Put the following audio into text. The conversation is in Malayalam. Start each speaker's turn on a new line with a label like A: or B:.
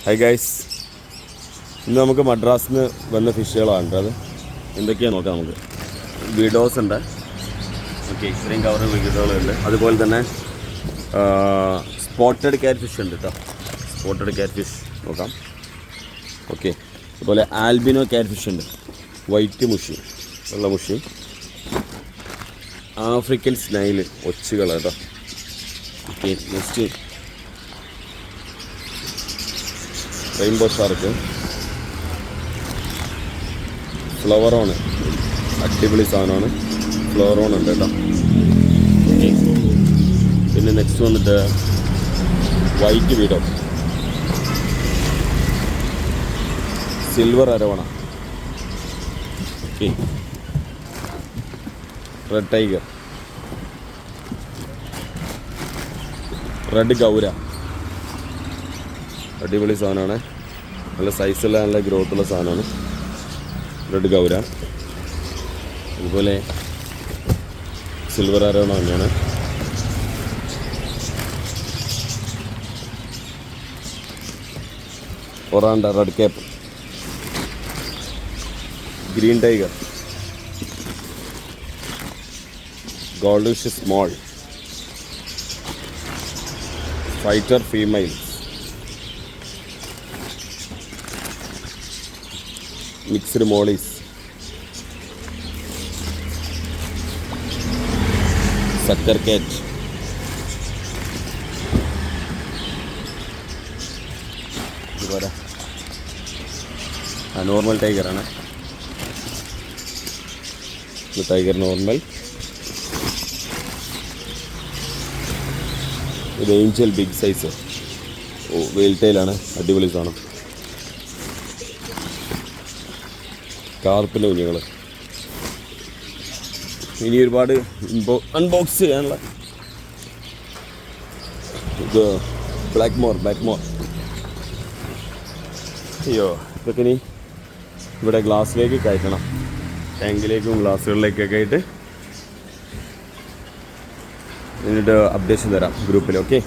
A: ഹായ് ഗൈസ്, ഇന്ന് നമുക്ക് മദ്രാസിൽ നിന്ന് വന്ന ഫിഷുകളാണ്. അത് എന്തൊക്കെയാണ് നോക്കാം. നമുക്ക് വിഡോസ് ഉണ്ട്. ഓക്കെ, ഇത്രയും കവർ വിഡോകളുണ്ട്. അതുപോലെ തന്നെ സ്പോട്ടഡ് ക്യാറ്റ് ഫിഷ് ഉണ്ട് കേട്ടോ. സ്പോട്ടഡ് ക്യാറ്റ് ഫിഷ് നോക്കാം. ഓക്കെ, അതുപോലെ ആൽബിനോ ക്യാറ്റ് ഫിഷ് ഉണ്ട്. വൈറ്റ് മുഷി, വെള്ള മുഷി. ആഫ്രിക്കൻ സ്നൈൽ ഒച്ചുകൾ കേട്ടോ. ഓക്കെ, നെക്സ്റ്റ് റെയിൻബോ ഷാർക്ക്, ഫ്ലവറോണ്, അടിപൊളി സാധനമാണ്. ഫ്ലവറോൺ ഉണ്ട് കേട്ടോ. പിന്നെ നെക്സ്റ്റ് വന്നിട്ട് വൈറ്റ് വീഡോ, സിൽവർ അരവണ, okay, red tiger, red Gaura, അടിപൊളി സാധനമാണ്. നല്ല സൈസുള്ള നല്ല ഗ്രോത്തുള്ള സാധനമാണ് റെഡ് ഗൗര. അതുപോലെ സിൽവർ അരോണ തന്നെയാണ്. ഒറാണ്ട, red Cape, green tiger, gold fish small, fighter female, mixed Molly's, sucker കാറ്റ്, ഇതുപോലെ നോർമൽ ടൈഗറാണ്. ഇത് ടൈഗർ നോർമൽ. ഇത് ഏഞ്ചൽ ബിഗ് സൈസ്, വെയിൽ ടൈലാണ്, അടിപൊളി സാധനം. കാർപ്പിൻ്റെ കുഞ്ഞുങ്ങൾ. ഇനി ഒരുപാട് അൺബോക്സ് ചെയ്യാനുള്ള ഇത് ബ്ലാക്ക് മോർ. അയ്യോ, ഇതൊക്കെ ഇനി ഇവിടെ ഗ്ലാസ്സിലേക്ക് കയറ്റണം. ടാങ്കിലേക്കും ഗ്ലാസ്സുകളിലേക്കൊക്കെ ആയിട്ട് എന്നിട്ട് അപ്ഡേഷൻ തരാം ഗ്രൂപ്പിൽ. ഓക്കെ.